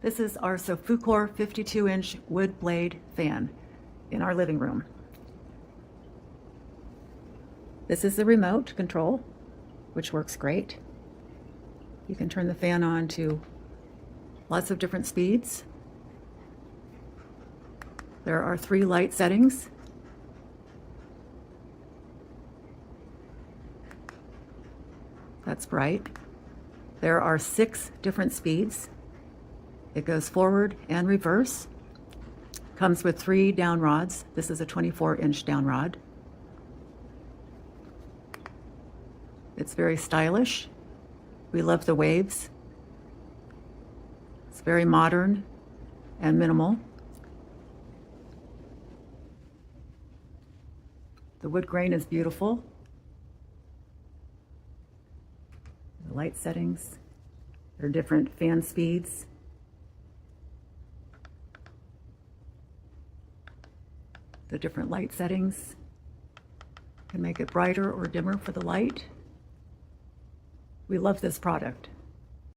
This is our Sofucor 52-inch wood blade fan in our living room. This is the remote control, which works great. You can turn the fan on to lots of different speeds. There are 3 light settings. That's bright. There are 6 different speeds. It goes forward and reverse. Comes with 3 down rods. This is a 24-inch down rod. It's very stylish. We love the waves. It's very modern and minimal. The wood grain is beautiful. The light settings. There are different fan speeds. The different light settings. You can make it brighter or dimmer for the light. We love this product.